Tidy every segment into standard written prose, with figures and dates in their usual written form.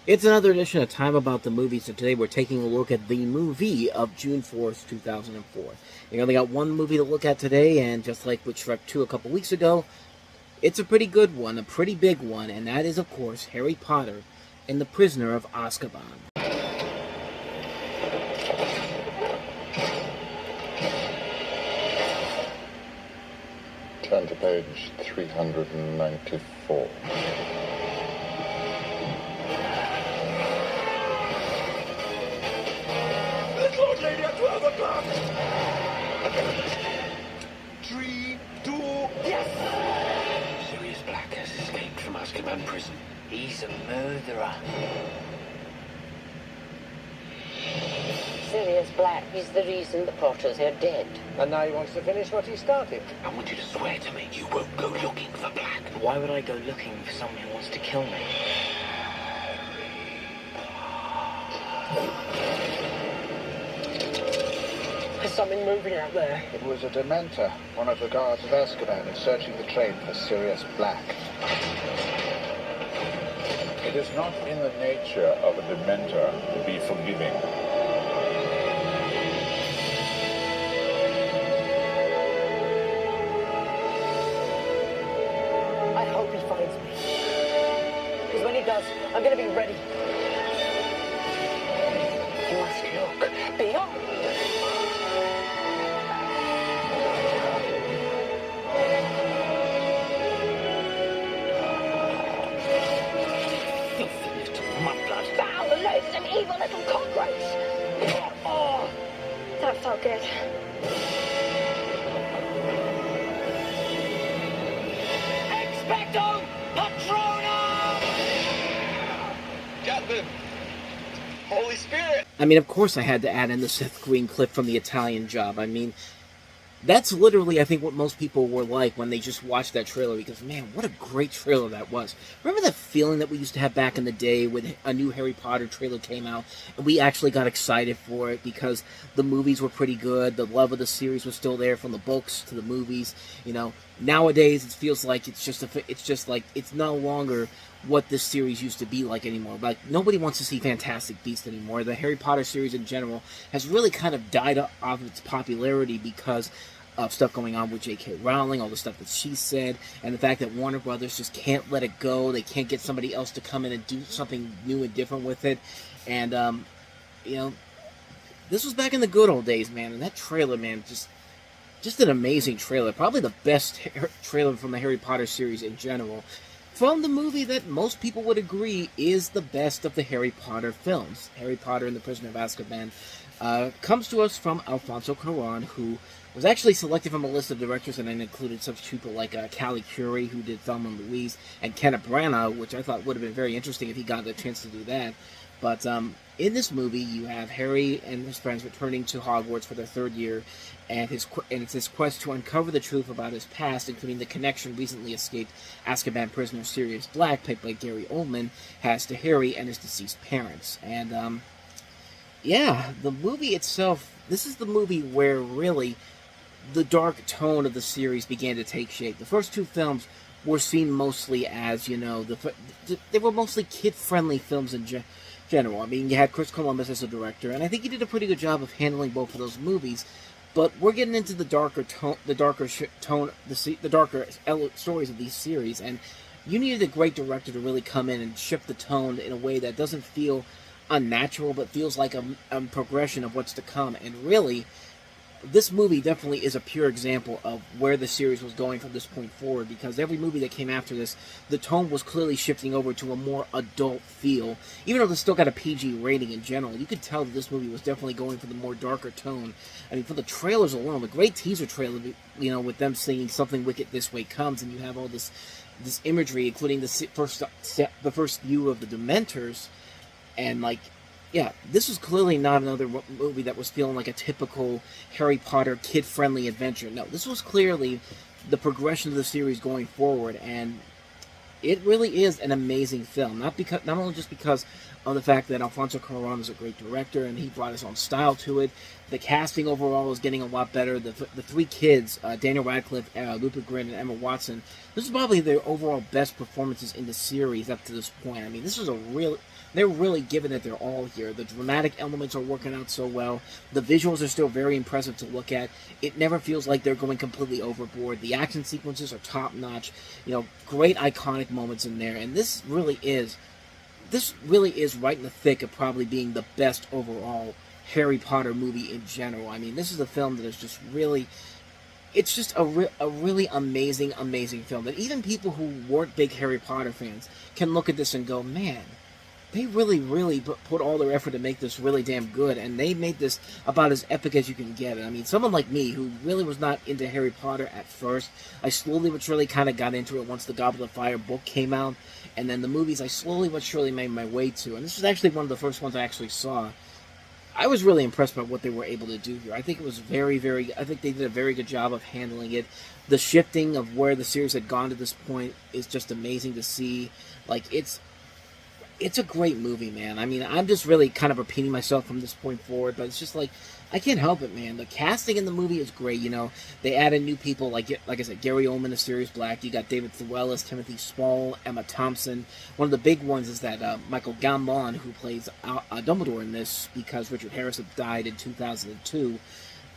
It's another edition of Time About the Movies, and today we're taking a look at the movie of June 4th, 2004. We only got one movie to look at today, and just like with Shrek 2 a couple weeks ago, it's a pretty good one, a pretty big one, and that is, of course, Harry Potter and the Prisoner of Azkaban. Turn to page 394. Lord Lady at 12 o'clock! 3, 2, yes! Sirius Black has escaped from Azkaban prison. He's a murderer. Sirius Black is the reason the Potters are dead. And now he wants to finish what he started. I want you to swear to me you won't go looking for Black. Why would I go looking for someone who wants to kill me? There's something moving out there. It was a Dementor. One of the guards of Azkaban is searching the train for Sirius Black. It is not in the nature of a Dementor to be forgiving. I hope he finds me. Because when he does, I'm going to be ready. You must look beyond. Filthy little mudblood. Foul, loathsome, evil little cockroach. Oh, that felt good. Expecto Patronum! Captain! Holy Spirit! I mean, of course I had to add in the Seth Green clip from the Italian Job. I mean, that's literally, I think, what most people were like when they just watched that trailer, because, man, what a great trailer that was. Remember that feeling that we used to have back in the day when a new Harry Potter trailer came out, and we actually got excited for it because the movies were pretty good, the love of the series was still there from the books to the movies, you know. Nowadays, it feels like it's no longer what this series used to be like anymore. Like, nobody wants to see Fantastic Beasts anymore. The Harry Potter series in general has really kind of died off its popularity because of stuff going on with J.K. Rowling, all the stuff that she said, and the fact that Warner Brothers just can't let it go. They can't get somebody else to come in and do something new and different with it. And, you know, this was back in the good old days, man. And that trailer, man, just an amazing trailer. Probably the best trailer from the Harry Potter series in general. From the movie that most people would agree is the best of the Harry Potter films. Harry Potter and the Prisoner of Azkaban comes to us from Alfonso Cuarón, who was actually selected from a list of directors, and then included such people like Callie Curie, who did Thelma and Louise, and Kenneth Branagh, which I thought would have been very interesting if he got the chance to do that. But in this movie, you have Harry and his friends returning to Hogwarts for their third year, and it's his quest to uncover the truth about his past, including the connection recently escaped Azkaban prisoner Sirius Black, played by Gary Oldman, has to Harry and his deceased parents. And yeah, the movie itself, this is the movie where really the dark tone of the series began to take shape. The first two films were seen mostly as, you know, they were mostly kid-friendly films in general. I mean, you had Chris Columbus as a director, and I think he did a pretty good job of handling both of those movies. But we're getting into the darker stories of these series, and you needed a great director to really come in and shift the tone in a way that doesn't feel unnatural, but feels like a progression of what's to come. And really, this movie definitely is a pure example of where the series was going from this point forward, because every movie that came after this, the tone was clearly shifting over to a more adult feel. Even though they still got a PG rating in general, you could tell that this movie was definitely going for the more darker tone. I mean, for the trailers alone, the great teaser trailer, you know, with them singing "Something Wicked This Way Comes," and you have all this imagery, including the first view of the Dementors, and like, yeah, this was clearly not another movie that was feeling like a typical Harry Potter kid-friendly adventure. No, this was clearly the progression of the series going forward, and it really is an amazing film. Not only just because of the fact that Alfonso Cuarón is a great director and he brought his own style to it. The casting overall is getting a lot better. The three kids, Daniel Radcliffe, Rupert Grint, and Emma Watson, this is probably their overall best performances in the series up to this point. I mean, this is a they're really giving it their all here. The dramatic elements are working out so well. The visuals are still very impressive to look at. It never feels like they're going completely overboard. The action sequences are top-notch. Great iconic moments in there. And this really is right in the thick of probably being the best overall Harry Potter movie in general. I mean, this is a film that is just really... It's just a really amazing film that even people who weren't big Harry Potter fans can look at this and go, man, they really put all their effort to make this really damn good, and they made this about as epic as you can get it. I mean, someone like me, who really was not into Harry Potter at first, I slowly but surely kind of got into it once the Goblet of Fire book came out, and then the movies I slowly but surely made my way to, and this was actually one of the first ones I actually saw. I was really impressed by what they were able to do here. I think it was I think they did a very good job of handling it. The shifting of where the series had gone to this point is just amazing to see. Like, it's a great movie, man. I mean, I'm just really kind of repeating myself from this point forward, but it's just like, I can't help it, man. The casting in the movie is great, They added new people, like I said, Gary Oldman as Sirius Black. You got David Thewlis, Timothy Spall, Emma Thompson. One of the big ones is that Michael Gambon, who plays Dumbledore in this, because Richard Harris had died in 2002.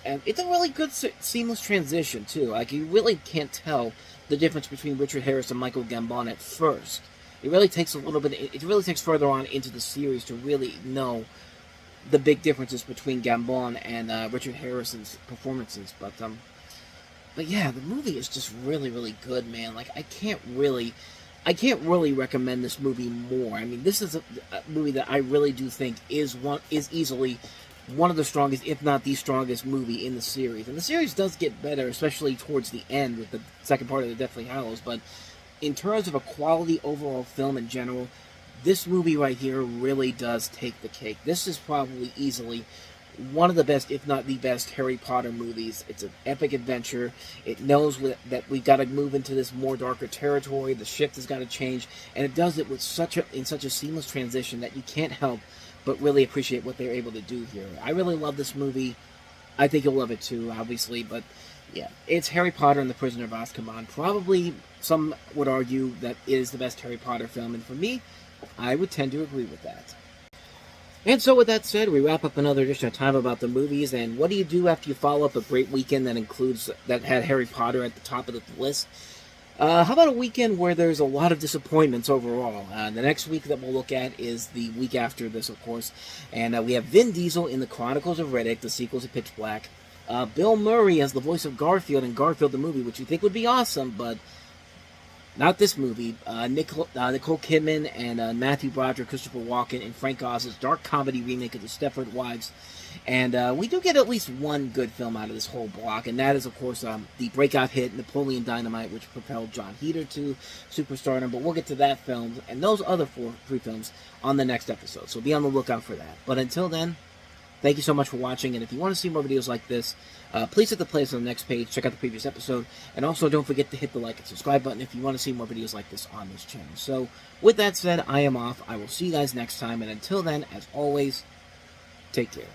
And it's a really good, seamless transition, too. Like, you really can't tell the difference between Richard Harris and Michael Gambon at first. It really takes it really takes further on into the series to really know the big differences between Gambon and Richard Harrison's performances. But yeah, the movie is just really good, man. Like, I can't really recommend this movie more. I mean, this is a movie that I really do think is easily one of the strongest, if not the strongest movie in the series. And the series does get better, especially towards the end with the second part of the Deathly Hallows, but in terms of a quality overall film in general, this movie right here really does take the cake. This is probably easily one of the best, if not the best, Harry Potter movies. It's an epic adventure. It knows that we've got to move into this more darker territory. The shift has got to change, and it does it with such a seamless transition that you can't help but really appreciate what they're able to do here. I really love this movie. I think you'll love it too, obviously, but yeah, it's Harry Potter and the Prisoner of Azkaban. Probably some would argue that it is the best Harry Potter film, and for me, I would tend to agree with that. And so with that said, we wrap up another edition of Time About the Movies, and what do you do after you follow up a great weekend that had Harry Potter at the top of the list? How about a weekend where there's a lot of disappointments overall? The next week that we'll look at is the week after this, of course, and we have Vin Diesel in The Chronicles of Riddick, the sequel to Pitch Black. Bill Murray as the voice of Garfield in Garfield the movie, which you think would be awesome, but not this movie. Nicole Kidman and Matthew Broderick, Christopher Walken, and Frank Oz's dark comedy remake of The Stepford Wives. And we do get at least one good film out of this whole block, and that is, of course, the breakout hit Napoleon Dynamite, which propelled John Heder to superstardom. But we'll get to that film and those other three films on the next episode, so be on the lookout for that. But until then, thank you so much for watching, and if you want to see more videos like this, please hit the playlist on the next page, check out the previous episode, and also don't forget to hit the like and subscribe button if you want to see more videos like this on this channel. So, with that said, I am off. I will see you guys next time, and until then, as always, take care.